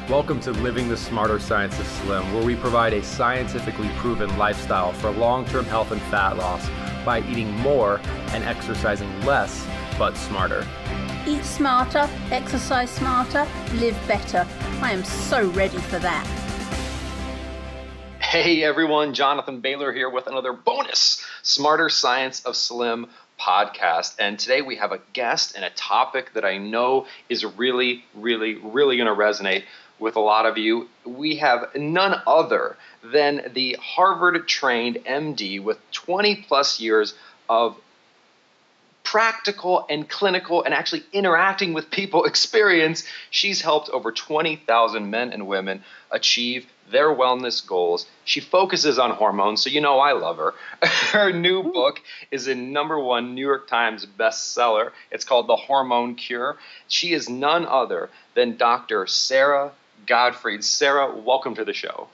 Welcome to Living the Smarter Science of Slim, where we provide a scientifically proven lifestyle for long-term health and fat loss by eating more and exercising less, but smarter. Eat smarter, exercise smarter, live better. I am so ready for that. Hey everyone, Jonathan Bailor here with another bonus Smarter Science of Slim podcast. And today we have a guest and a topic that I know is really going to resonate with a lot of you. We have none other than the Harvard-trained MD with 20 plus years of practical and clinical and actually interacting with people experience. She's helped over 20,000 men and women achieve their wellness goals. She focuses on hormones, so you know I love her. Her new book is a #1 New York Times bestseller. It's called The Hormone Cure. She is none other than Dr. Sara Gottfried. Sara, welcome to the show.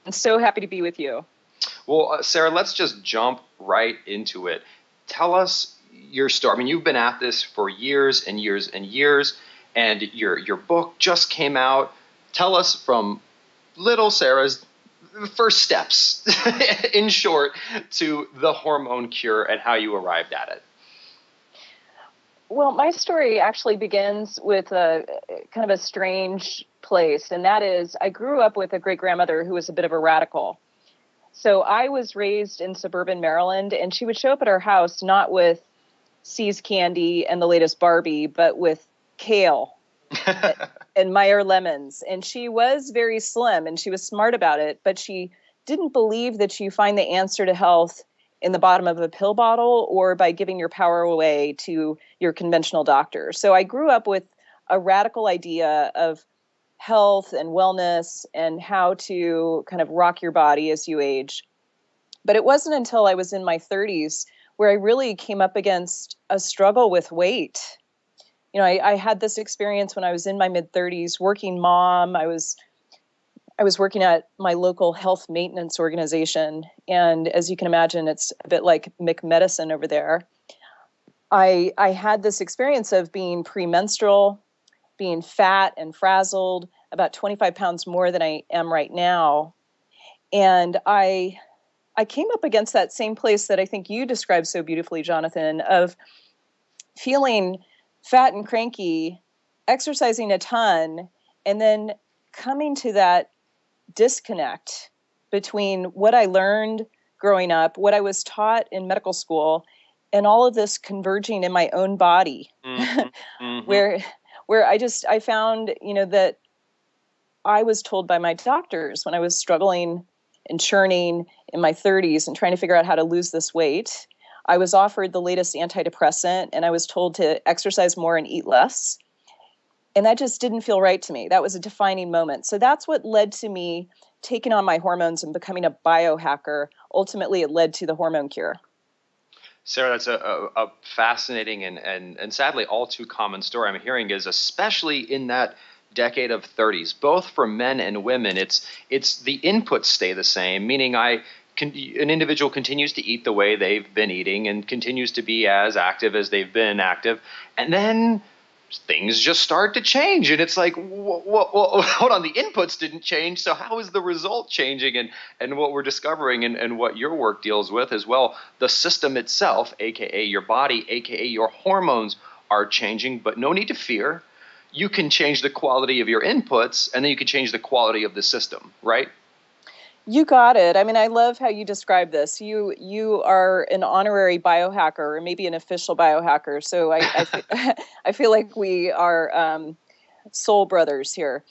I'm so happy to be with you. Well, Sara, let's just jump right into it. Tell us your story. I mean, you've been at this for years and years and years, and your book just came out. Tell us from little Sara's first steps, in short, to the hormone cure and how you arrived at it. Well, my story actually begins with a kind of a strange place, and that is I grew up with a great-grandmother who was a bit of a radical. So I was raised in suburban Maryland, and she would show up at our house not with See's candy and the latest Barbie, but with kale and Meyer lemons. And she was very slim, and she was smart about it, but she didn't believe that you find the answer to health in the bottom of a pill bottle or by giving your power away to your conventional doctor. So I grew up with a radical idea of health and wellness and how to kind of rock your body as you age. But it wasn't until I was in my 30s where I really came up against a struggle with weight. You know, I had this experience when I was in my mid-30s, working mom. I was working at my local health maintenance organization. And as you can imagine, it's a bit like McMedicine over there. I had this experience of being premenstrual, being fat and frazzled, about 25 pounds more than I am right now. And I came up against that same place that I think you described so beautifully, Jonathan, of feeling fat and cranky, exercising a ton, and then coming to that disconnect between what I learned growing up, what I was taught in medical school, and all of this converging in my own body, where I found, that I was told by my doctors when I was struggling and churning in my 30s and trying to figure out how to lose this weight. I was offered the latest antidepressant, and I was told to exercise more and eat less. And that just didn't feel right to me. That was a defining moment. So that's what led to me taking on my hormones and becoming a biohacker. Ultimately, it led to the hormone cure. Sara, that's a fascinating and sadly all too common story I'm hearing, is especially in that decade of 30s, both for men and women. It's the inputs stay the same, meaning an individual continues to eat the way they've been eating and continues to be as active as they've been active, and then things just start to change, and it's like, hold on, the inputs didn't change, so how is the result changing? And what we're discovering and what your work deals with as well, the system itself, aka your body, aka your hormones, are changing, but no need to fear. You can change the quality of your inputs, and then you can change the quality of the system, right? You got it. I mean, I love how you describe this. You are an honorary biohacker, or maybe an official biohacker. So I feel like we are soul brothers here.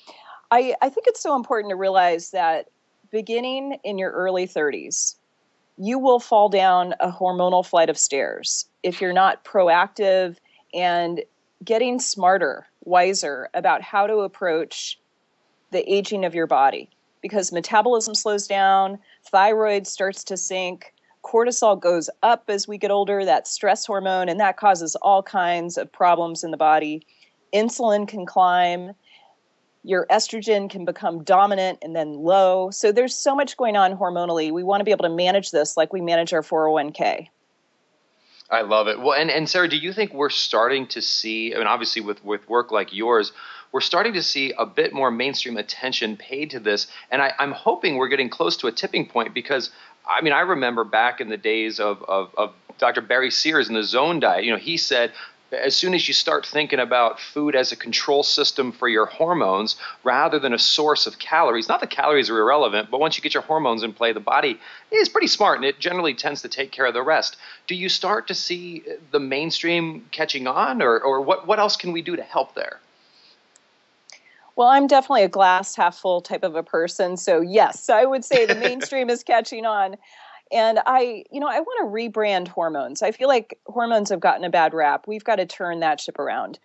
I think it's so important to realize that beginning in your early 30s, you will fall down a hormonal flight of stairs if you're not proactive and getting smarter, wiser about how to approach the aging of your body. Because metabolism slows down, thyroid starts to sink, cortisol goes up as we get older, that stress hormone, and that causes all kinds of problems in the body. Insulin can climb, your estrogen can become dominant and then low. So there's so much going on hormonally. We want to be able to manage this like we manage our 401k. I love it. Well, and Sara, do you think we're starting to see, I mean, obviously with work like yours, we're starting to see a bit more mainstream attention paid to this. And I'm hoping we're getting close to a tipping point because, I mean, I remember back in the days of Dr. Barry Sears and the zone diet, he said, as soon as you start thinking about food as a control system for your hormones rather than a source of calories, not that calories are irrelevant, but once you get your hormones in play, the body is pretty smart and it generally tends to take care of the rest. Do you start to see the mainstream catching on, or what else can we do to help there? Well, I'm definitely a glass half full type of a person. So yes, I would say the mainstream is catching on. And I want to rebrand hormones. I feel like hormones have gotten a bad rap. We've got to turn that ship around.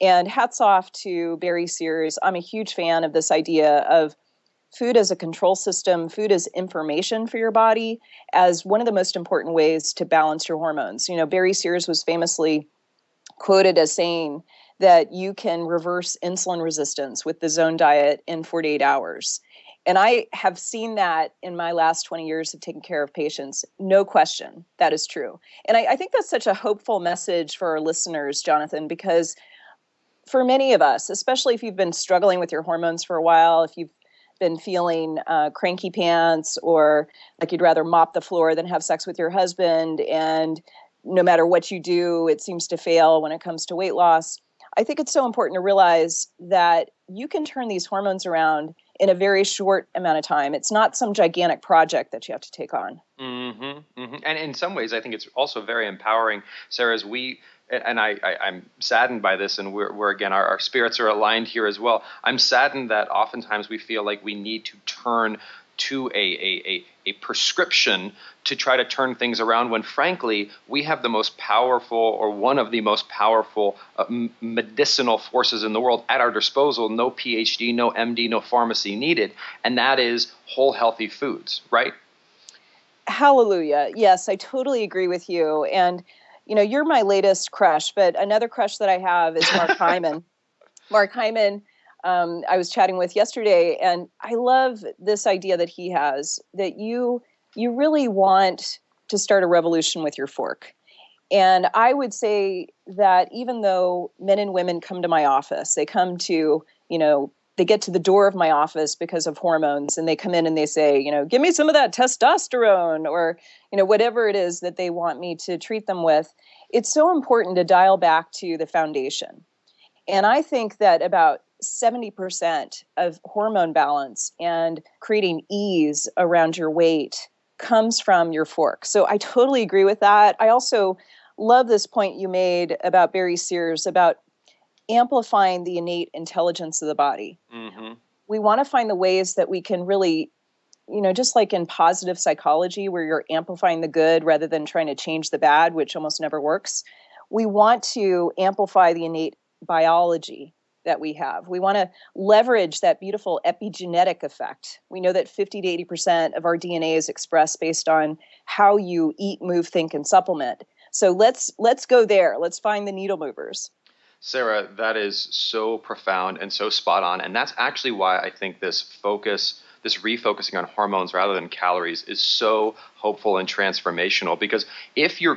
And hats off to Barry Sears. I'm a huge fan of this idea of food as a control system, food as information for your body, as one of the most important ways to balance your hormones. Barry Sears was famously quoted as saying that you can reverse insulin resistance with the zone diet in 48 hours. And I have seen that in my last 20 years of taking care of patients. No question, that is true. And I think that's such a hopeful message for our listeners, Jonathan, because for many of us, especially if you've been struggling with your hormones for a while, if you've been feeling cranky pants or like you'd rather mop the floor than have sex with your husband, and no matter what you do, it seems to fail when it comes to weight loss, I think it's so important to realize that you can turn these hormones around in a very short amount of time. It's not some gigantic project that you have to take on. Mm-hmm, mm-hmm. And in some ways, I think it's also very empowering, Sarah, as I'm saddened by this, and we're again, our spirits are aligned here as well. I'm saddened that oftentimes we feel like we need to turn to a prescription to try to turn things around, when frankly we have the most powerful, or one of the most powerful medicinal forces in the world at our disposal. No PhD, no MD, no pharmacy needed, and that is whole healthy foods, right? Hallelujah. Yes, I totally agree with you. And you're my latest crush, but another crush that I have is Mark Hyman. Mark Hyman, I was chatting with yesterday, and I love this idea that he has, that you really want to start a revolution with your fork. And I would say that even though men and women come to my office, they come to, they get to the door of my office because of hormones, and they come in and they say, give me some of that testosterone, or, whatever it is that they want me to treat them with. It's so important to dial back to the foundation. And I think that about 70% of hormone balance and creating ease around your weight comes from your fork. So I totally agree with that. I also love this point you made about Barry Sears, about amplifying the innate intelligence of the body. Mm-hmm. We want to find the ways that we can really, just like in positive psychology, where you're amplifying the good rather than trying to change the bad, which almost never works. We want to amplify the innate biology that we have. We want to leverage that beautiful epigenetic effect. We know that 50 to 80% of our DNA is expressed based on how you eat, move, think, and supplement. So let's go there. Let's find the needle movers. Sarah, that is so profound and so spot on. And that's actually why I think this refocusing on hormones rather than calories is so hopeful and transformational. Because if your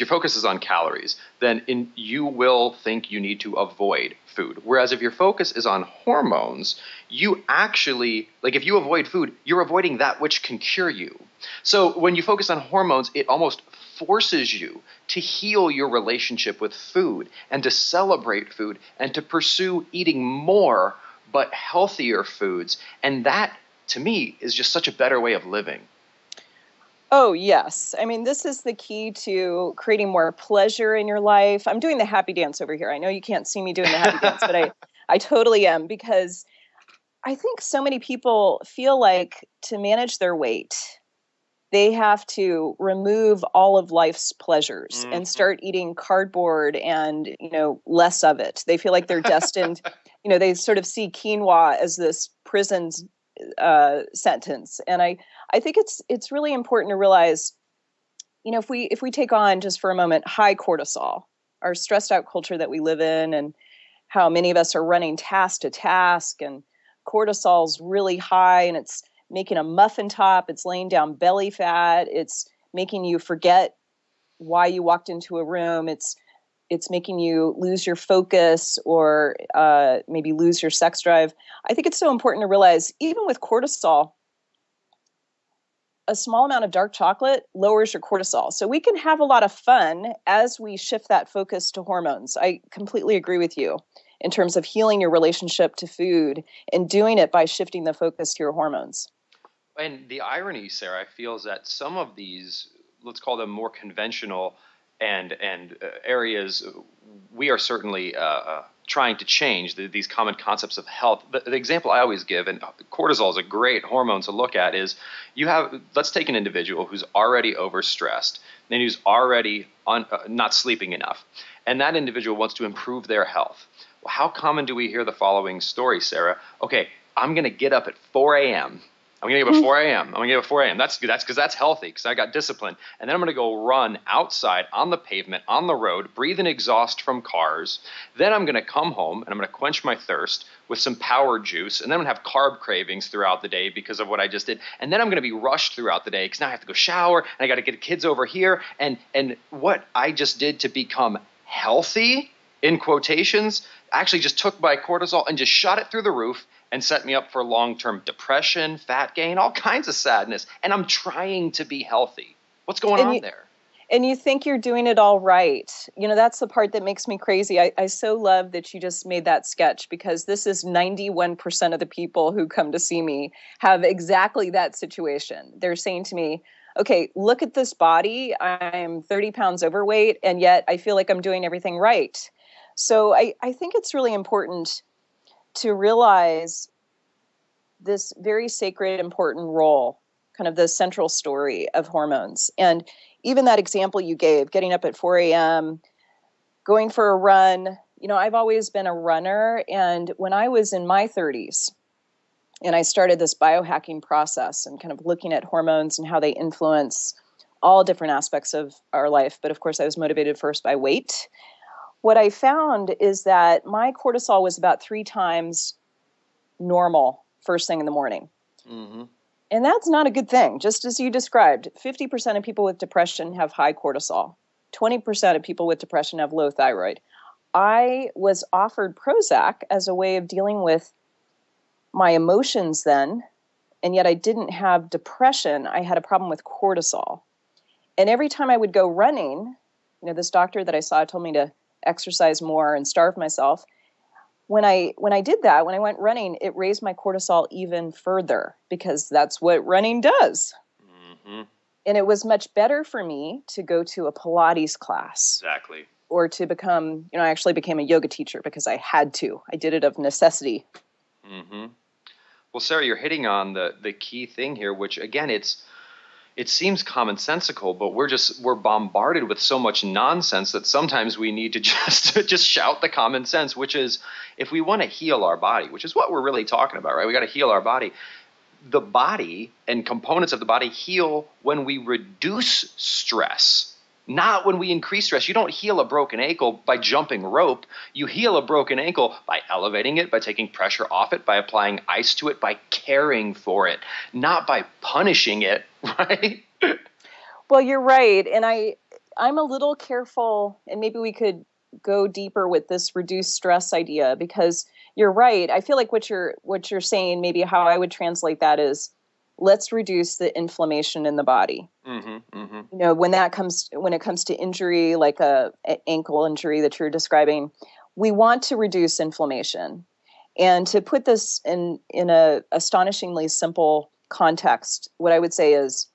focus is on calories, then you will think you need to avoid food. Whereas if your focus is on hormones, you actually, if you avoid food, you're avoiding that which can cure you. So when you focus on hormones, it almost forces you to heal your relationship with food and to celebrate food and to pursue eating more but healthier foods. And that, to me, is just such a better way of living. Oh, yes. I mean, this is the key to creating more pleasure in your life. I'm doing the happy dance over here. I know you can't see me doing the happy dance, but I totally am, because I think so many people feel like to manage their weight, they have to remove all of life's pleasures and start eating cardboard and, less of it. They feel like they're destined, they sort of see quinoa as this prison sentence. And I think it's really important to realize, if we take on just for a moment high cortisol, our stressed out culture that we live in, and how many of us are running task to task, and cortisol's really high, and it's making a muffin top, it's laying down belly fat, it's making you forget why you walked into a room, it's it's making you lose your focus or maybe lose your sex drive. I think it's so important to realize, even with cortisol, a small amount of dark chocolate lowers your cortisol. So we can have a lot of fun as we shift that focus to hormones. I completely agree with you in terms of healing your relationship to food and doing it by shifting the focus to your hormones. And the irony, Sarah, I feel, is that some of these, let's call them more conventional and areas, we are certainly trying to change these common concepts of health. The example I always give, and cortisol is a great hormone to look at, is let's take an individual who's already overstressed and who's already not sleeping enough, and that individual wants to improve their health. Well, how common do we hear the following story, Sarah? Okay, I'm going to get up at 4 a.m. I'm going to get up at 4 a.m. I'm going to get up at 4 a.m. That's because that's healthy, because I got discipline. And then I'm going to go run outside on the pavement, on the road, breathe in exhaust from cars. Then I'm going to come home and I'm going to quench my thirst with some power juice. And then I'm going to have carb cravings throughout the day because of what I just did. And then I'm going to be rushed throughout the day because now I have to go shower and I got to get the kids over here. And what I just did to become healthy, in quotations, actually just took my cortisol and just shot it through the roof and set me up for long-term depression, fat gain, all kinds of sadness. And I'm trying to be healthy. What's going on there? And you think you're doing it all right. You know, that's the part that makes me crazy. I so love that you just made that sketch, because this is 91% of the people who come to see me have exactly that situation. They're saying to me, okay, look at this body. I'm 30 pounds overweight, and yet I feel like I'm doing everything right. So I think it's really important to realize this very sacred, important role, kind of the central story of hormones. And even that example you gave, getting up at 4 a.m., going for a run. You know, I've always been a runner. And when I was in my 30s and I started this biohacking process and kind of looking at hormones and how they influence all different aspects of our life, but of course I was motivated first by weight. What I found is that my cortisol was about 3 times normal first thing in the morning. Mm-hmm. And that's not a good thing. Just as you described, 50% of people with depression have high cortisol. 20% of people with depression have low thyroid. I was offered Prozac as a way of dealing with my emotions then, and yet I didn't have depression. I had a problem with cortisol. And every time I would go running, you know, this doctor that I saw told me to exercise more and starve myself. When I did that, when I went running, it raised my cortisol even further, because that's what running does. Mm-hmm. And it was much better for me to go to a Pilates class. Exactly. Or to become, you know, I actually became a yoga teacher because I had to. I did it of necessity. Mm-hmm. Well, Sarah, you're hitting on the key thing here, which again, it seems commonsensical, but we're bombarded with so much nonsense that sometimes we need to just shout the common sense, which is, if we want to heal our body, which is what we're really talking about, right? We got to heal our body. The body and components of the body heal when we reduce stress, not when we increase stress. You don't heal a broken ankle by jumping rope. You heal a broken ankle by elevating it, by taking pressure off it, by applying ice to it, by caring for it, not by punishing it, right? Well, you're right. And I'm a little careful, and maybe we could go deeper with this reduced stress idea, because you're right. I feel like what you're saying, maybe how I would translate that is, let's reduce the inflammation in the body. Mm-hmm, mm-hmm. You know, when it comes to injury, like an ankle injury that you're describing, we want to reduce inflammation. And to put this in a astonishingly simple context, what I would say is,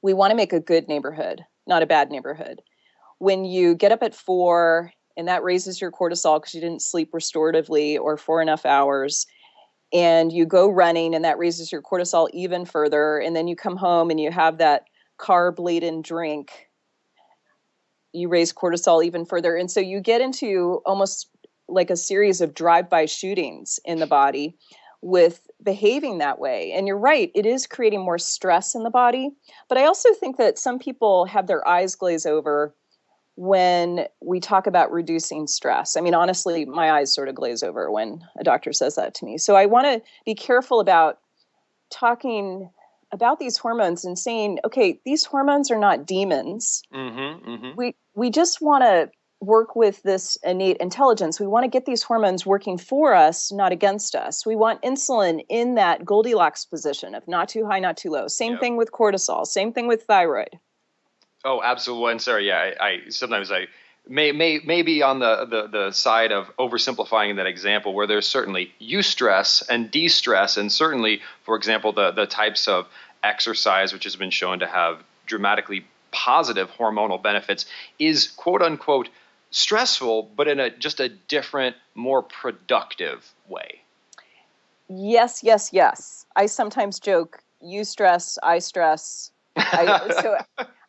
we want to make a good neighborhood, not a bad neighborhood. When you get up at 4 and that raises your cortisol because you didn't sleep restoratively or for enough hours, and you go running and that raises your cortisol even further, and then you come home and you have that carb-laden drink, you raise cortisol even further. And so you get into almost like a series of drive-by shootings in the body with behaving that way. And you're right, it is creating more stress in the body. But I also think that some people have their eyes glaze over when we talk about reducing stress. I mean, honestly, my eyes sort of glaze over when a doctor says that to me. So I want to be careful about talking about these hormones and saying, okay, these hormones are not demons. Mm-hmm, mm-hmm. We just want to work with this innate intelligence. We want to get these hormones working for us, not against us. We want insulin in that Goldilocks position of not too high, not too low. Same thing with cortisol. Same thing with thyroid. Oh, absolutely. And Sarah, yeah, I sometimes I may be on the side of oversimplifying that example, where there's certainly eustress and de-stress, and certainly, for example, the types of exercise which has been shown to have dramatically positive hormonal benefits is quote unquote stressful, but in just a different, more productive way. Yes, yes, yes. I sometimes joke, you stress, I stress. So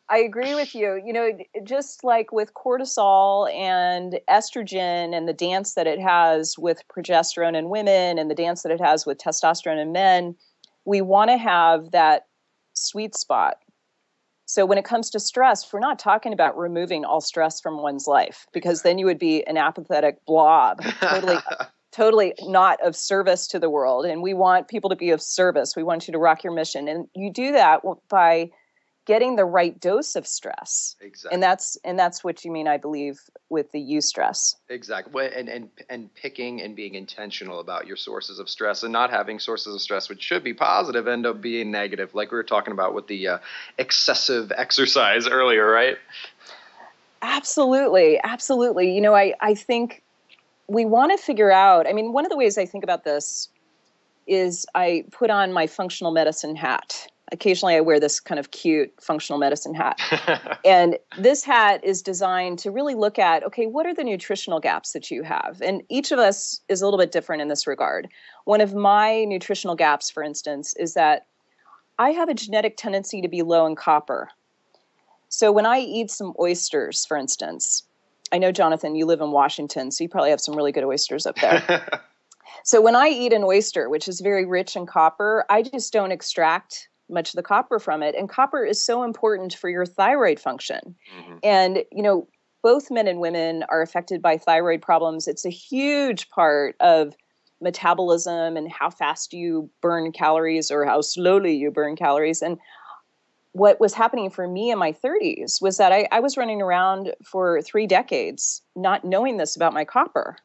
I agree with you. You know, just like with cortisol and estrogen and the dance that it has with progesterone in women and the dance that it has with testosterone in men, we want to have that sweet spot. So when it comes to stress, we're not talking about removing all stress from one's life, because then you would be an apathetic blob, totally not of service to the world. And we want people to be of service. We want you to rock your mission. And you do that by getting the right dose of stress. Exactly. And that's what you mean, I believe, with the eustress. Exactly. And picking and being intentional about your sources of stress, and not having sources of stress which should be positive end up being negative, like we were talking about with the excessive exercise earlier, right? Absolutely. Absolutely. You know, I think we want to figure out, I mean, one of the ways I think about this is I put on my functional medicine hat. Occasionally I wear this kind of cute functional medicine hat. And this hat is designed to really look at, okay, what are the nutritional gaps that you have? And each of us is a little bit different in this regard. One of my nutritional gaps, for instance, is that I have a genetic tendency to be low in copper. So when I eat some oysters, for instance, I know, Jonathan, you live in Washington, so you probably have some really good oysters up there. So when I eat an oyster, which is very rich in copper, I just don't extract much of the copper from it. And copper is so important for your thyroid function. Mm-hmm. And, you know, both men and women are affected by thyroid problems. It's a huge part of metabolism and how fast you burn calories or how slowly you burn calories. And what was happening for me in my 30s was that I was running around for 3 decades not knowing this about my copper.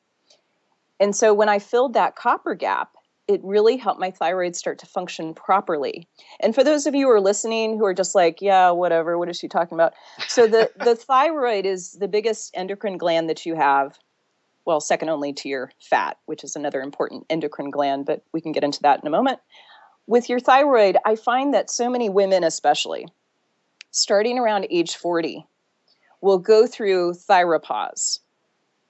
And so when I filled that copper gap, it really helped my thyroid start to function properly. And for those of you who are listening who are just like, yeah, whatever, what is she talking about? So the thyroid is the biggest endocrine gland that you have. Well, second only to your fat, which is another important endocrine gland, but we can get into that in a moment. With your thyroid, I find that so many women, especially, starting around age 40, will go through thyropause.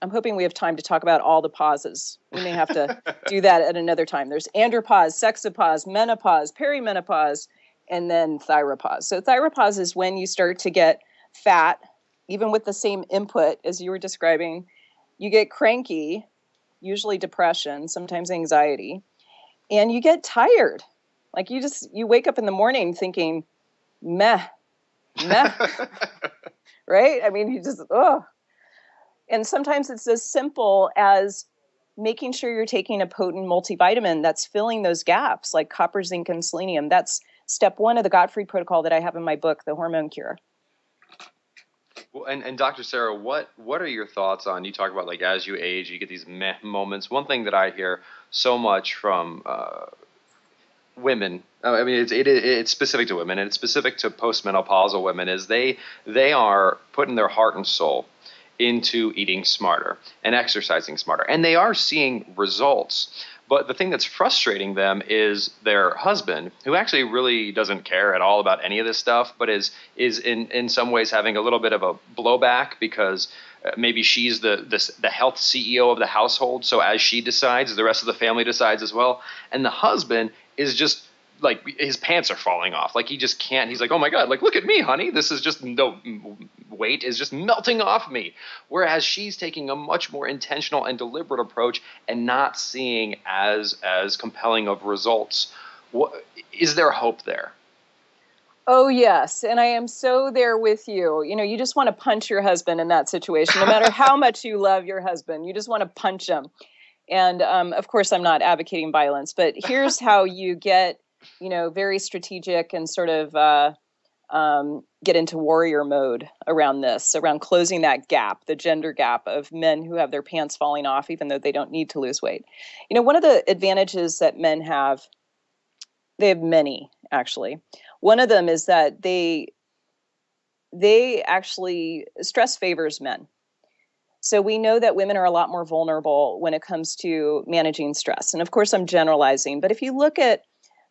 I'm hoping we have time to talk about all the pauses. We may have to do that at another time. There's andropause, sexopause, menopause, perimenopause, and then thyropause. So thyropause is when you start to get fat, even with the same input as you were describing. You get cranky, usually depression, sometimes anxiety, and you get tired. Like you wake up in the morning thinking, meh, right? I mean, you just, And sometimes it's as simple as making sure you're taking a potent multivitamin that's filling those gaps, like copper, zinc, and selenium. That's step 1 of the Gottfried protocol that I have in my book, The Hormone Cure. Well, and Dr. Sara, what are your thoughts on, you talk about like as you age, you get these meh moments. One thing that I hear so much from women, I mean, it's specific to women, and it's specific to postmenopausal women, is they are putting their heart and soul into eating smarter and exercising smarter. And they are seeing results. But the thing that's frustrating them is their husband, who actually really doesn't care at all about any of this stuff, but is in some ways having a little bit of a blowback because maybe she's the health CEO of the household. So as she decides, the rest of the family decides as well. And the husband is just like, his pants are falling off. Like he just can't. He's like, oh my God, like, look at me, honey. This is just, no weight is just melting off me. Whereas she's taking a much more intentional and deliberate approach and not seeing as compelling of results. Is there hope there? Oh, yes. And I am so there with you. You know, you just want to punch your husband in that situation. No matter how much you love your husband, you just want to punch him. And of course, I'm not advocating violence, but here's how you get, you know, very strategic and sort of get into warrior mode around this, around closing that gap, the gender gap of men who have their pants falling off, even though they don't need to lose weight. One of the advantages that men have, they have many, actually. One of them is that they actually, stress favors men. So we know that women are a lot more vulnerable when it comes to managing stress. And of course, I'm generalizing, but if you look at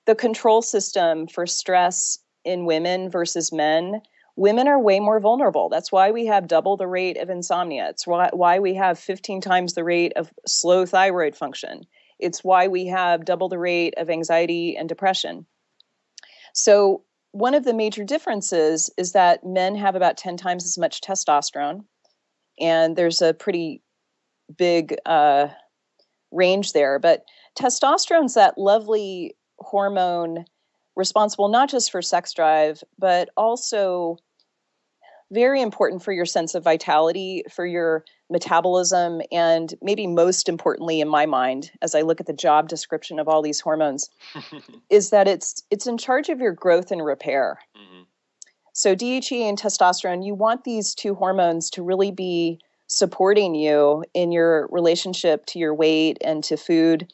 the control system for stress in women versus men, women are way more vulnerable. That's why we have double the rate of insomnia. It's why we have 15 times the rate of slow thyroid function. It's why we have double the rate of anxiety and depression. So one of the major differences is that men have about 10 times as much testosterone. And there's a pretty big range there. But testosterone's that lovely hormone responsible not just for sex drive, but also very important for your sense of vitality, for your metabolism, and maybe most importantly in my mind, as I look at the job description of all these hormones, is that it's in charge of your growth and repair. Mm-hmm. So DHEA and testosterone, you want these two hormones to really be supporting you in your relationship to your weight and to food.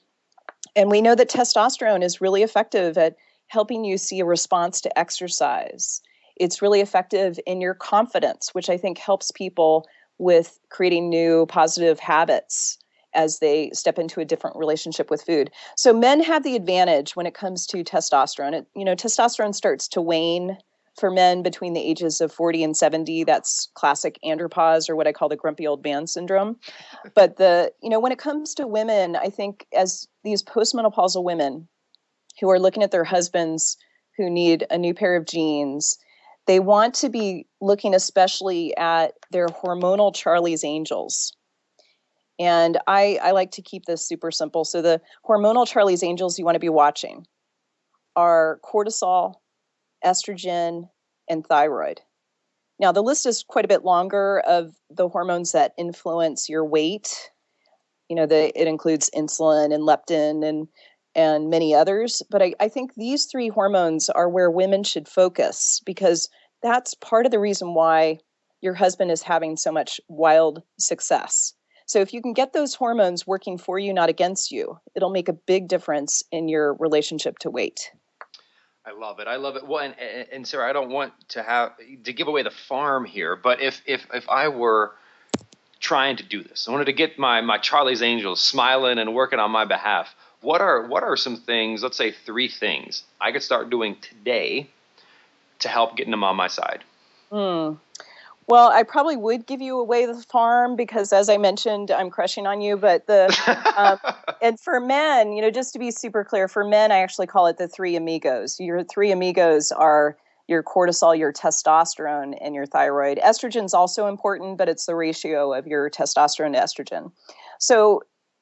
And we know that testosterone is really effective at helping you see a response to exercise. It's really effective in your confidence, which I think helps people with creating new positive habits as they step into a different relationship with food. So men have the advantage when it comes to testosterone. Testosterone starts to wane for men between the ages of 40 and 70. That's classic andropause, or what I call the grumpy old man syndrome. But when it comes to women, I think as these postmenopausal women who are looking at their husbands who need a new pair of jeans, they want to be looking especially at their hormonal Charlie's Angels. And I like to keep this super simple. So the hormonal Charlie's Angels you want to be watching are cortisol, estrogen, and thyroid. Now, the list is quite a bit longer of the hormones that influence your weight. It includes insulin and leptin and many others. But I think these three hormones are where women should focus, because that's part of the reason why your husband is having so much wild success. So if you can get those hormones working for you, not against you, it'll make a big difference in your relationship to weight. I love it. Well, and Sarah, I don't want to give away the farm here, but if I were trying to do this, I wanted to get my Charlie's Angels smiling and working on my behalf. What are some things, let's say 3 things, I could start doing today to help getting them on my side? Well, I probably would give you away the farm because, as I mentioned, I'm crushing on you. But and for men, just to be super clear, for men, I actually call it the 3 amigos. Your 3 amigos are your cortisol, your testosterone, and your thyroid. Estrogen's also important, but it's the ratio of your testosterone to estrogen. So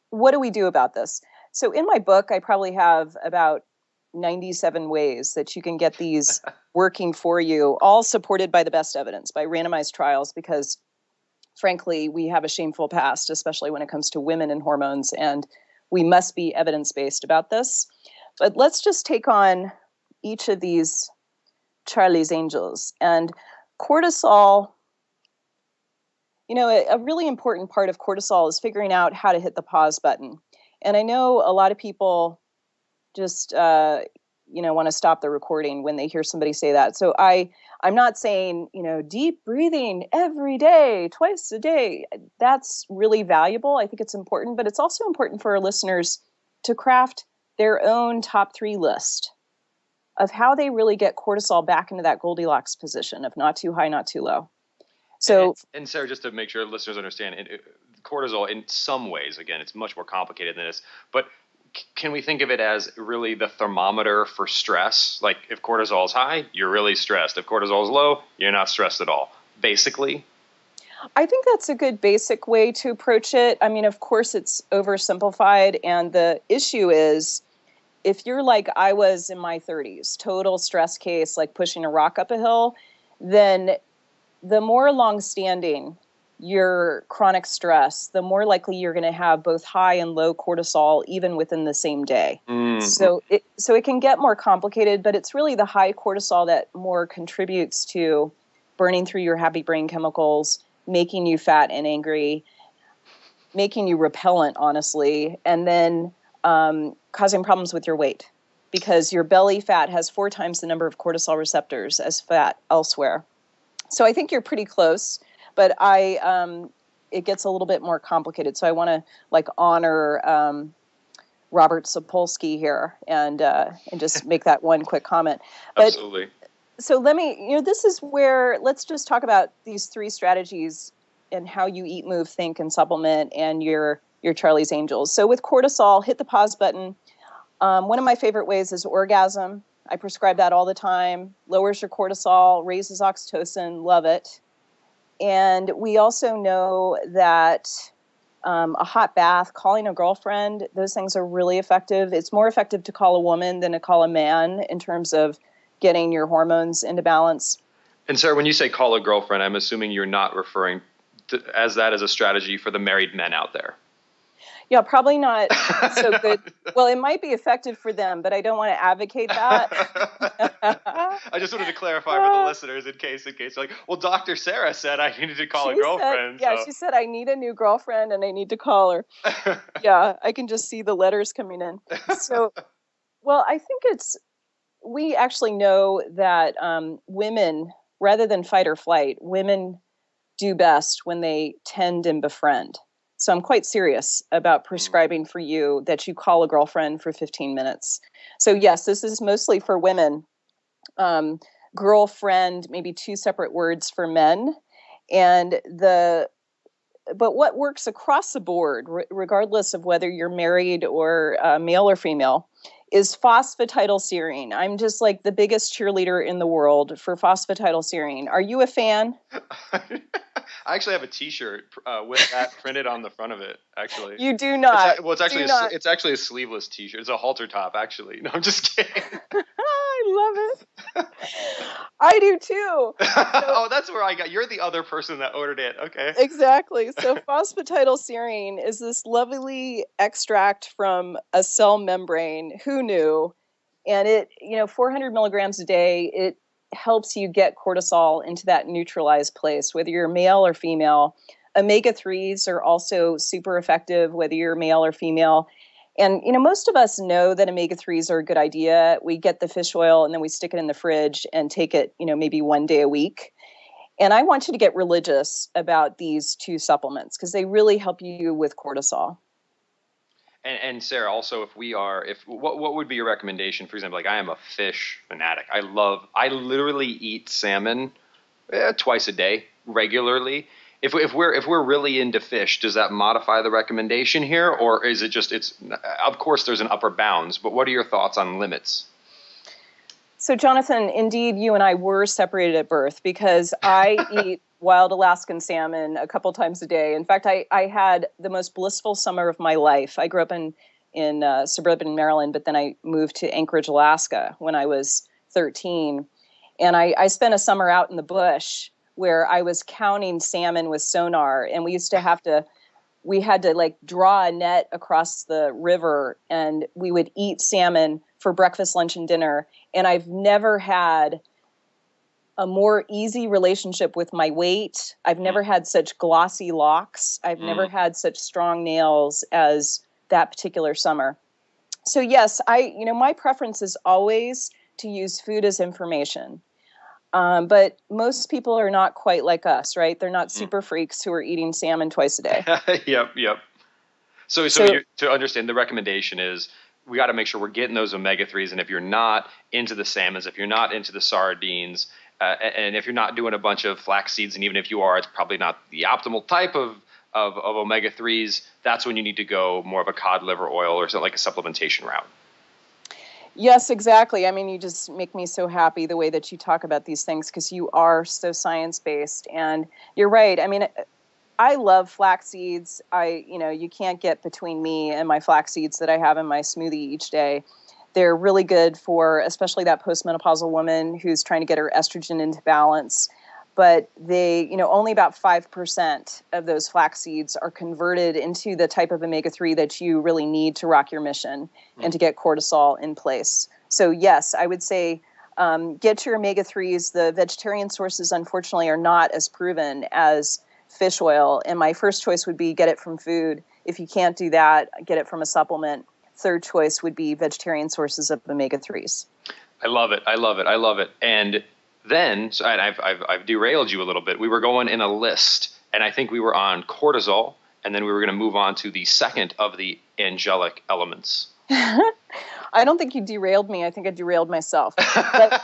what do we do about this? So in my book, I probably have about 97 ways that you can get these working for you, all supported by the best evidence, by randomized trials, because frankly, we have a shameful past, especially when it comes to women and hormones, and we must be evidence-based about this. But let's just take on each of these Charlie's Angels. And cortisol, a really important part of cortisol is figuring out how to hit the pause button. And I know a lot of people just, want to stop the recording when they hear somebody say that. So I'm not saying, deep breathing every day, twice a day. That's really valuable. I think it's important, but it's also important for our listeners to craft their own top 3 list of how they really get cortisol back into that Goldilocks position of not too high, not too low. So, and Sarah, just to make sure listeners understand, cortisol in some ways, again, it's much more complicated than this, but can we think of it as really the thermometer for stress? Like if cortisol is high, you're really stressed. If cortisol is low, you're not stressed at all, basically. I think that's a good basic way to approach it. I mean, of course, it's oversimplified. And the issue is, if you're like I was in my 30s, total stress case, like pushing a rock up a hill, then the more long-standing your chronic stress, the more likely you're going to have both high and low cortisol even within the same day. Mm-hmm. So it can get more complicated, but it's really the high cortisol that more contributes to burning through your happy brain chemicals, making you fat and angry, making you repellent, honestly, and then causing problems with your weight, because your belly fat has 4 times the number of cortisol receptors as fat elsewhere. So I think you're pretty close, but it gets a little bit more complicated. So I want to honor Robert Sapolsky here and just make that one quick comment. But, absolutely. So let me, this is where, let's just talk about these 3 strategies and how you eat, move, think, and supplement, and your Charlie's Angels. So with cortisol, hit the pause button. One of my favorite ways is orgasm. I prescribe that all the time. Lowers your cortisol, raises oxytocin, love it. And we also know that a hot bath, calling a girlfriend, those things are really effective. It's more effective to call a woman than to call a man in terms of getting your hormones into balance. And Sarah, when you say call a girlfriend, I'm assuming you're not referring to as a strategy for the married men out there. Yeah, probably not so good. Well, it might be effective for them, but I don't want to advocate that. I just wanted to clarify for the listeners in case like, well, Dr. Sarah said I needed to call a girlfriend. She said I need a new girlfriend and I need to call her. Yeah, I can just see the letters coming in. So, well, I think we actually know that women, rather than fight or flight, women do best when they tend and befriend. So I'm quite serious about prescribing for you that you call a girlfriend for 15 minutes. So yes, this is mostly for women. Girlfriend, maybe 2 separate words for men. But what works across the board, regardless of whether you're married or male or female, is phosphatidylserine. I'm just like the biggest cheerleader in the world for phosphatidylserine. Are you a fan? I actually have a T-shirt with that printed on the front of it. Actually, you do not. It's actually a sleeveless T-shirt. It's a halter top, actually. No, I'm just kidding. I love it. I do too. Oh, that's where I got. You're the other person that ordered it. Okay. Exactly. So phosphatidylserine is this lovely extract from a cell membrane. Who knew? And it, 400 milligrams a day. It helps you get cortisol into that neutralized place, whether you're male or female. Omega-3s are also super effective, whether you're male or female. And, most of us know that omega-3s are a good idea. We get the fish oil and then we stick it in the fridge and take it, maybe 1 day a week. And I want you to get religious about these 2 supplements because they really help you with cortisol. And Sarah, also, what would be your recommendation? For example, like I am a fish fanatic. I literally eat salmon twice a day regularly. If we're really into fish, does that modify the recommendation here, or is it just of course there's an upper bounds, but what are your thoughts on limits? So Jonathan, indeed, you and I were separated at birth because I eat wild Alaskan salmon a couple times a day. In fact, I had the most blissful summer of my life. I grew up in suburban Maryland, but then I moved to Anchorage, Alaska when I was 13. And I spent a summer out in the bush where I was counting salmon with sonar. And we had to draw a net across the river and we would eat salmon for breakfast, lunch, and dinner. And I've never had a more easy relationship with my weight. I've never had such glossy locks. I've never had such strong nails as that particular summer. So yes, my preference is always to use food as information. But most people are not quite like us, right? They're not super freaks who are eating salmon twice a day. Yep. So to understand, the recommendation is we got to make sure we're getting those omega-3s. And if you're not into the salmons, if you're not into the sardines, and if you're not doing a bunch of flax seeds, and even if you are, it's probably not the optimal type of omega-3s, that's when you need to go more of a cod liver oil or something like a supplementation route. Yes, exactly. I mean, you just make me so happy the way that you talk about these things because you are so science-based. And you're right. I mean, I love flax seeds. You can't get between me and my flax seeds that I have in my smoothie each day. They're really good for especially that postmenopausal woman who's trying to get her estrogen into balance. but they, only about 5% of those flax seeds are converted into the type of omega-3 that you really need to rock your mission and to get cortisol in place. So yes, I would say get your omega-3s. The vegetarian sources, unfortunately, are not as proven as fish oil. And my first choice would be get it from food. If you can't do that, get it from a supplement. Third choice would be vegetarian sources of omega-3s. I love it. I love it. I love it. And then, and I've derailed you a little bit. We were going in a list, and I think we were on cortisol, and then we were going to move on to the second of the angelic elements. I don't think you derailed me. I think I derailed myself. But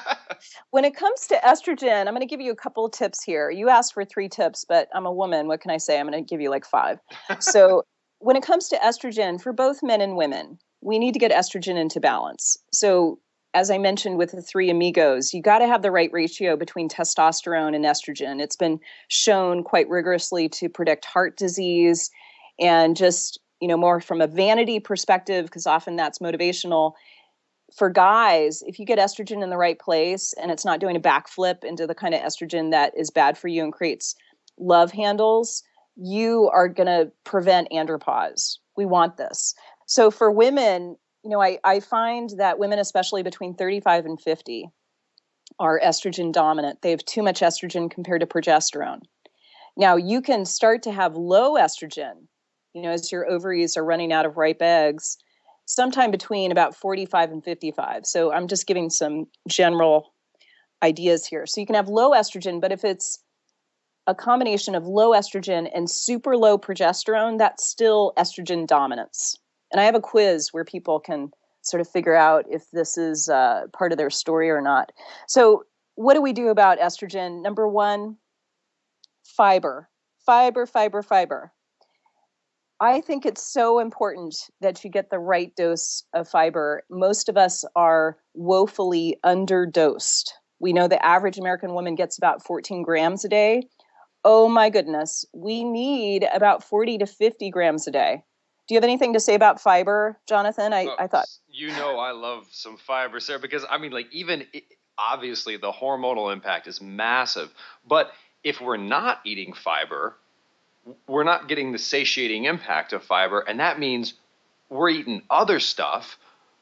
when it comes to estrogen, I'm going to give you a couple of tips here. You asked for 3 tips, but I'm a woman. What can I say? I'm going to give you like 5. So when it comes to estrogen, for both men and women, we need to get estrogen into balance. So as I mentioned with the 3 amigos, you got to have the right ratio between testosterone and estrogen. It's been shown quite rigorously to predict heart disease and just, more from a vanity perspective, because often that's motivational. For guys, if you get estrogen in the right place and it's not doing a backflip into the kind of estrogen that is bad for you and creates love handles, you are going to prevent andropause. We want this. So for women, I find that women, especially between 35 and 50, are estrogen dominant. They have too much estrogen compared to progesterone. Now, you can start to have low estrogen, as your ovaries are running out of ripe eggs, sometime between about 45 and 55. So I'm just giving some general ideas here. So you can have low estrogen, but if it's a combination of low estrogen and super low progesterone, that's still estrogen dominance. And I have a quiz where people can sort of figure out if this is part of their story or not. So what do we do about estrogen? Number 1, fiber. Fiber. I think it's so important that you get the right dose of fiber. Most of us are woefully underdosed. We know the average American woman gets about 14 grams a day. Oh my goodness, we need about 40 to 50 grams a day. Do you have anything to say about fiber, Jonathan? I thought. I love some fiber, Sarah, because obviously the hormonal impact is massive. But if we're not eating fiber, we're not getting the satiating impact of fiber. And that means we're eating other stuff,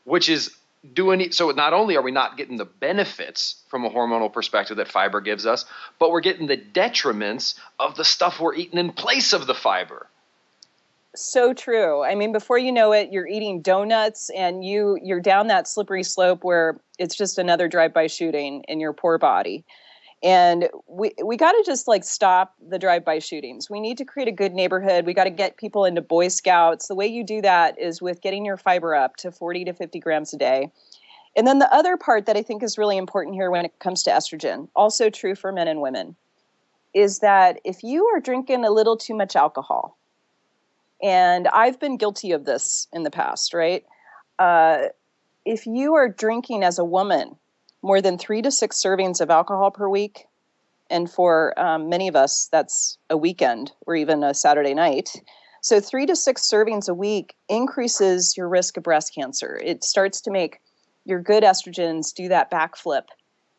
which is doing it. So not only are we not getting the benefits from a hormonal perspective that fiber gives us, but we're getting the detriments of the stuff we're eating in place of the fiber. So true. I mean, before you know it, you're eating donuts and you're down that slippery slope where it's just another drive-by shooting in your poor body. And we got to just stop the drive-by shootings. We need to create a good neighborhood. We got to get people into Boy Scouts. The way you do that is with getting your fiber up to 40 to 50 grams a day. And then the other part that I think is really important here when it comes to estrogen, also true for men and women, is that if you are drinking a little too much alcohol, and I've been guilty of this in the past, right? If you are drinking as a woman more than 3 to 6 servings of alcohol per week, and for many of us, that's a weekend or even a Saturday night. So 3 to 6 servings a week increases your risk of breast cancer. It starts to make your good estrogens do that backflip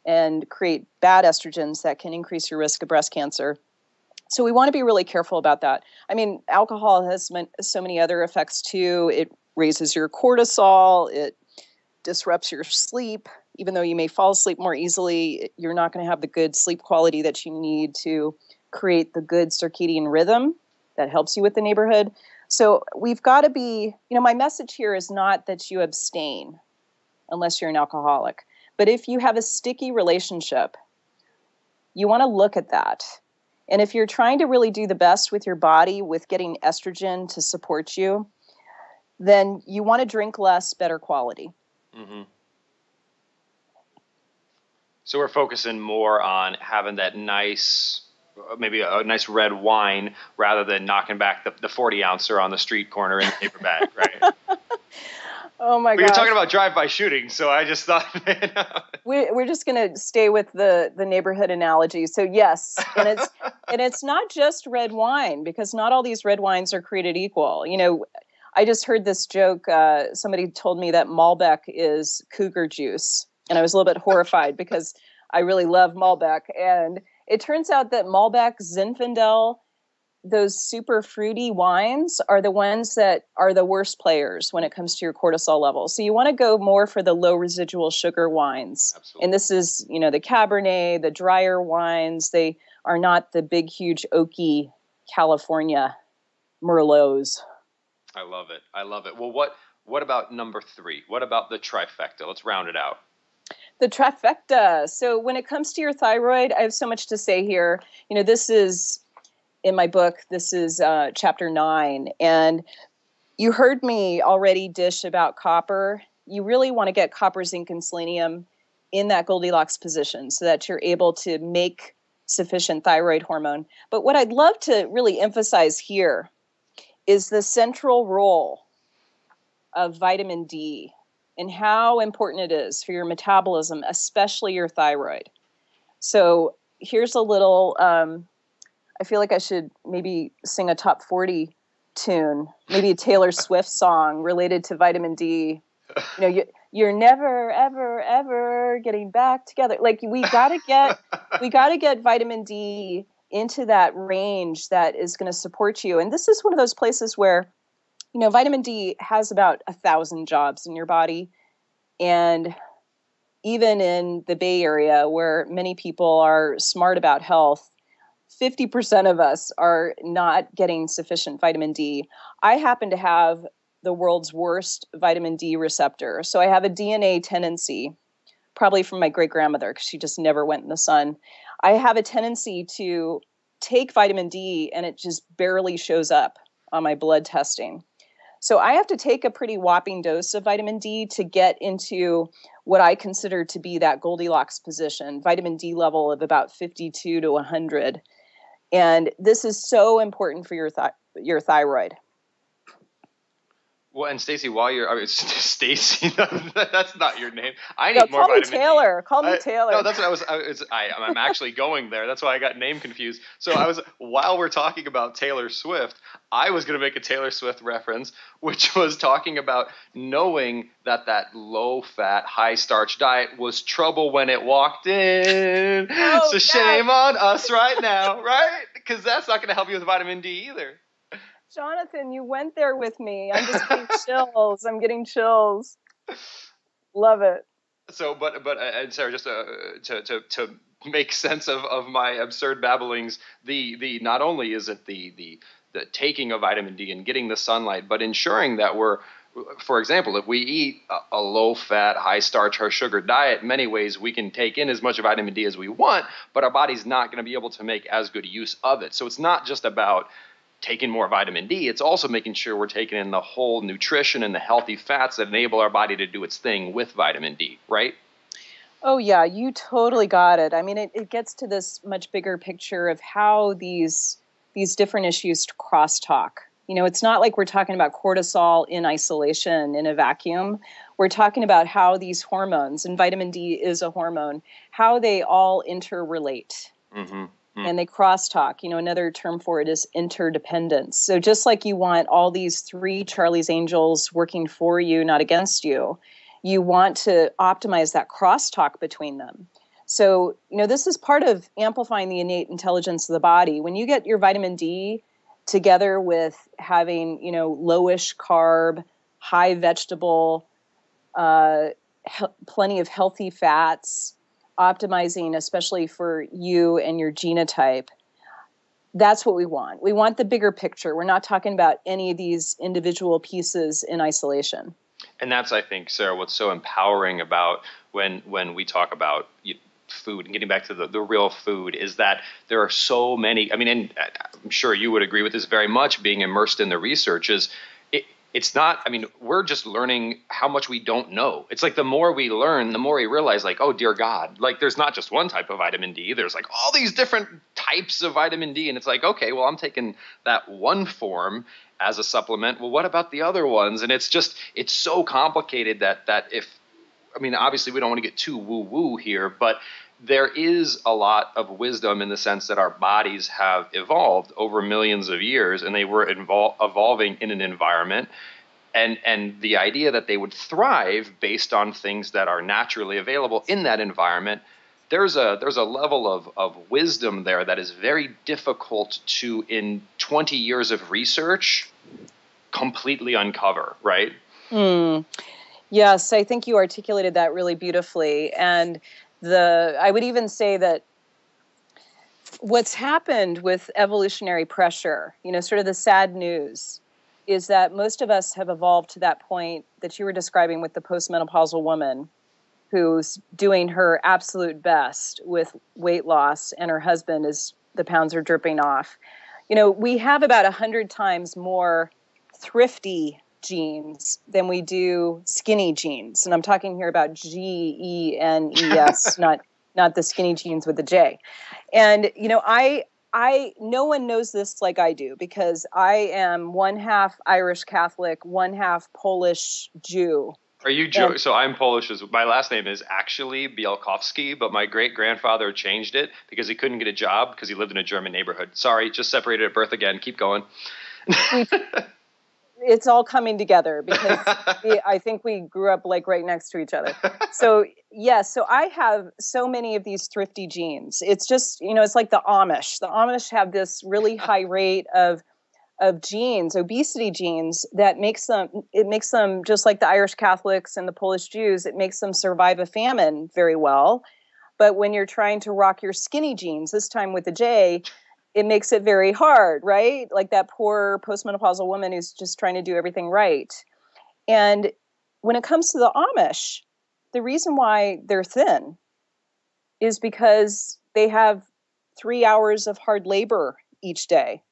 and create bad estrogens that can increase your risk of breast cancer. So we want to be really careful about that. I mean, alcohol has so many other effects too. It raises your cortisol. It disrupts your sleep. Even though you may fall asleep more easily, you're not going to have the good sleep quality that you need to create the good circadian rhythm that helps you with the neighborhood. So we've got to be, my message here is not that you abstain unless you're an alcoholic. But if you have a sticky relationship, you want to look at that. And if you're trying to really do the best with your body, with getting estrogen to support you, then you want to drink less, better quality. Mm-hmm. So we're focusing more on having that nice, maybe a nice red wine rather than knocking back the 40-ouncer on the street corner in the paper bag, right? Oh my God. We were talking about drive-by shooting, so I just thought, we're just going to stay with the neighborhood analogy. So yes, and it's not just red wine, because not all these red wines are created equal. I just heard this joke. Somebody told me that Malbec is cougar juice, and I was a little bit horrified because I really love Malbec, and it turns out that Malbec, Zinfandel, those super fruity wines are the ones that are the worst players when it comes to your cortisol levels. So you want to go more for the low residual sugar wines. Absolutely. And this is, the Cabernet, the drier wines. They are not the big, huge, oaky California Merlots. I love it. I love it. Well, what about number 3? What about the trifecta? Let's round it out. The trifecta. So when it comes to your thyroid, I have so much to say here. This is in my book. This is chapter 9. And you heard me already dish about copper. You really want to get copper, zinc, and selenium in that Goldilocks position so that you're able to make sufficient thyroid hormone. But what I'd love to really emphasize here is the central role of vitamin D and how important it is for your metabolism, especially your thyroid. So here's a little, I feel like I should maybe sing a top 40 tune, maybe a Taylor Swift song related to vitamin D. You're never, ever, ever getting back together. Like we gotta get vitamin D into that range that is going to support you. And this is one of those places where, vitamin D has about 1,000 jobs in your body. And even in the Bay Area, where many people are smart about health, 50% of us are not getting sufficient vitamin D. I happen to have the world's worst vitamin D receptor. So I have a DNA tendency, probably from my great-grandmother, because she just never went in the sun. I have a tendency to take vitamin D and it just barely shows up on my blood testing. So I have to take a pretty whopping dose of vitamin D to get into what I consider to be that Goldilocks position, vitamin D level of about 52 to 100. And this is so important for your thyroid. Well, and Stacy, Stacy, that's not your name. I need more vitamin D. Call me Taylor. No, that's what I'm actually going there. That's why I got name confused. So while we're talking about Taylor Swift, I was going to make a Taylor Swift reference, which was talking about knowing that low-fat, high-starch diet was trouble when it walked in. Oh, so shame on us right now, right? Because that's not going to help you with vitamin D either. Jonathan, you went there with me. I'm just getting chills. I'm getting chills. Love it. So, but and Sarah, just to make sense of my absurd babblings, the not only is it the taking of vitamin D and getting the sunlight, but ensuring that we're, for example, if we eat a low-fat, high-starch, high-sugar diet, in many ways we can take in as much vitamin D as we want, but our body's not going to be able to make as good use of it. So it's not just about taking more vitamin D, it's also making sure we're taking in the whole nutrition and the healthy fats that enable our body to do its thing with vitamin D, right? Oh, yeah, you totally got it. I mean, it gets to this much bigger picture of how these different issues crosstalk. It's not like we're talking about cortisol in isolation in a vacuum. We're talking about how these hormones, and vitamin D is a hormone, how they all interrelate. Mm-hmm. And they crosstalk. Another term for it is interdependence. So just like you want all these 3 Charlie's Angels working for you, not against you, you want to optimize that crosstalk between them. So, this is part of amplifying the innate intelligence of the body. When you get your vitamin D together with having, lowish carb, high vegetable, plenty of healthy fats, optimizing especially for you and your genotype, that's what we want. We want the bigger picture. We're not talking about any of these individual pieces in isolation. And that's, I think, Sarah, what's so empowering about when we talk about food and getting back to the real food is that there are so many, and I'm sure you would agree with this very much, being immersed in the research is, it's not, we're just learning how much we don't know. It's like the more we learn, the more we realize, like, oh, dear God, like there's not just one type of vitamin D. There's like all these different types of vitamin D. And it's like, okay, well, I'm taking that one form as a supplement. Well, what about the other ones? And it's so complicated that obviously we don't want to get too woo-woo here, but there is a lot of wisdom in the sense that our bodies have evolved over millions of years, and they were evolving in an environment, and the idea that they would thrive based on things that are naturally available in that environment there's a level of wisdom there that is very difficult to, in 20 years of research, completely uncover, right? Yes, I think you articulated that really beautifully. And I would even say that what's happened with evolutionary pressure, sort of the sad news, is that most of us have evolved to that point that you were describing with the postmenopausal woman who's doing her absolute best with weight loss, and her husband the pounds are dripping off. We have about 100 times more thrifty genes than we do skinny genes. And I'm talking here about GENES, not the skinny genes with the J. And, no one knows this like I do, because I am one half Irish Catholic, one half Polish Jew. Are you joking? So I'm Polish. My last name is actually Bielkowski, but my great-grandfather changed it because he couldn't get a job because he lived in a German neighborhood. Sorry, just separated at birth again. Keep going. It's all coming together because I think we grew up like right next to each other. So yes, so I have so many of these thrifty genes. It's just, it's like the Amish. The Amish have this really high rate of genes, obesity genes, that makes them just like the Irish Catholics and the Polish Jews. It makes them survive a famine very well. But when you're trying to rock your skinny genes, this time with the J, it makes it very hard, right? Like that poor postmenopausal woman who's just trying to do everything right. And when it comes to the Amish, the reason why they're thin is because they have 3 hours of hard labor each day.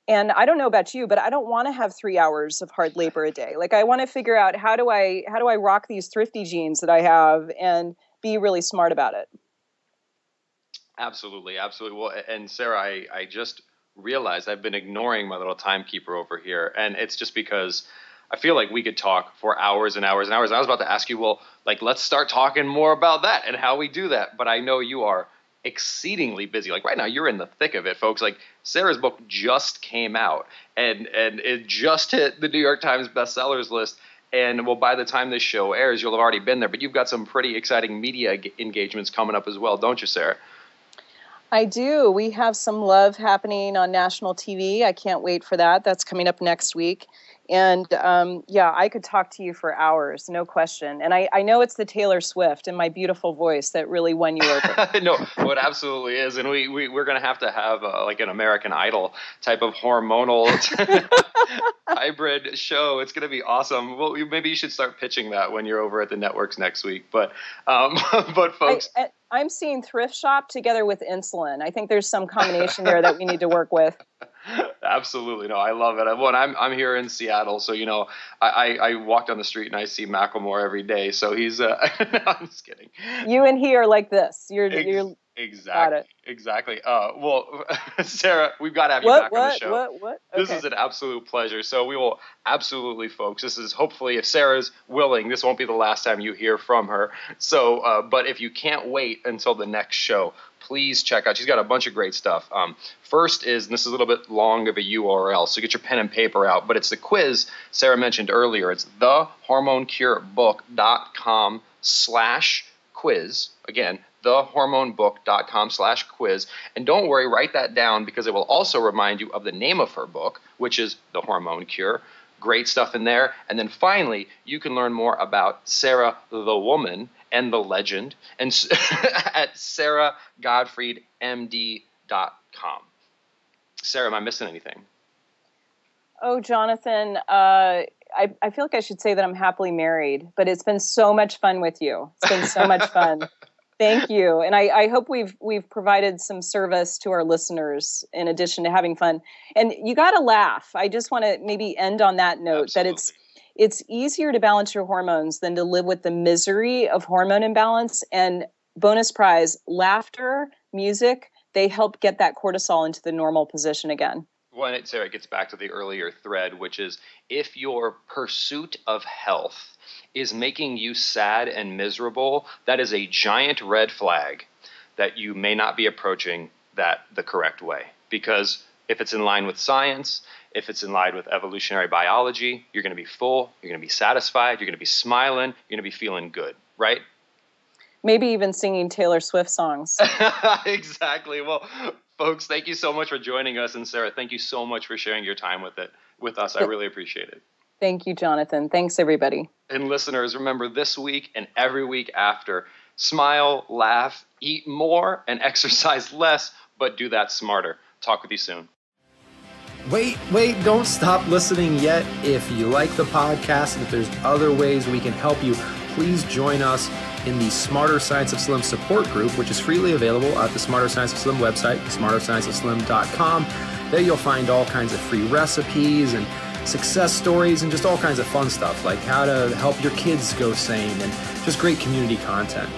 And I don't know about you, but I don't want to have 3 hours of hard labor a day. Like, I want to figure out how do I rock these thrifty genes that I have and be really smart about it. Absolutely. Well, and Sara, I just realized I've been ignoring my little timekeeper over here, and it's just because I feel like we could talk for hours and hours and hours. I was about to ask you, well, like, let's start talking more about that and how we do that. But I know you are exceedingly busy. Like right now, you're in the thick of it, folks. Like Sara's book just came out, and it just hit the New York Times bestsellers list. And well, by the time this show airs, you'll have already been there. But you've got some pretty exciting media engagements coming up as well, don't you, Sara? I do. We have some love happening on national TV. I can't wait for that. That's coming up next week. And I could talk to you for hours, no question. And I know it's the Taylor Swift and my beautiful voice that really won you over. No, it absolutely is. And we're going to have like an American Idol type of hormonal hybrid show. It's going to be awesome. Well, maybe you should start pitching that when you're over at the networks next week. But folks, I'm seeing thrift shop together with insulin. I think there's some combination there that we need to work with. Absolutely. No, I love it. I'm here in Seattle, so I walk down the street and I see Macklemore every day. So he's no, I'm just kidding. You and he are like this. You're Exactly. Well, Sara, we've got to have you back on the show. What? This Okay. is an absolute pleasure. So we will absolutely, folks. This is hopefully, if Sara's willing, this won't be the last time you hear from her. So, but if you can't wait until the next show, please check out. She's got a bunch of great stuff. First is, and this is a little bit long of a URL, so get your pen and paper out. But it's the quiz Sara mentioned earlier. It's thehormonecurebook.com/quiz. Again, thehormonebook.com/quiz. And don't worry, write that down because it will also remind you of the name of her book, which is The Hormone Cure. Great stuff in there. And then finally, you can learn more about Sara the woman and the legend and at SaraGottfriedMD.com. Sara, am I missing anything? Oh, Jonathan, I feel like I should say that I'm happily married, but it's been so much fun with you. It's been so much fun. Thank you. And I hope we've provided some service to our listeners in addition to having fun. And you got to laugh. I just want to maybe end on that note. Absolutely. That it's easier to balance your hormones than to live with the misery of hormone imbalance. And bonus prize, laughter, music, they help get that cortisol into the normal position again. Well, Sara, it gets back to the earlier thread, which is if your pursuit of health is making you sad and miserable, that is a giant red flag that you may not be approaching that the correct way. Because if it's in line with science, if it's in line with evolutionary biology, you're going to be full, you're going to be satisfied, you're going to be smiling, you're going to be feeling good, right? Maybe even singing Taylor Swift songs. Exactly. Well, folks, thank you so much for joining us. And Sara, thank you so much for sharing your time with us. I really appreciate it. Thank you, Jonathan. Thanks, everybody. And listeners, remember this week and every week after, smile, laugh, eat more, and exercise less, but do that smarter. Talk with you soon. Wait, don't stop listening yet. If you like the podcast and if there's other ways we can help you, please join us in the Smarter Science of Slim support group, which is freely available at the Smarter Science of Slim website, smarterscienceofslim.com. There you'll find all kinds of free recipes and success stories and just all kinds of fun stuff like how to help your kids go sane and just great community content.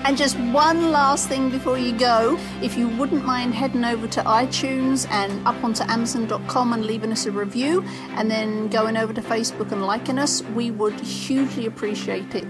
And just one last thing before you go, if you wouldn't mind heading over to iTunes and up onto Amazon.com and leaving us a review, and then going over to Facebook and liking us, we would hugely appreciate it.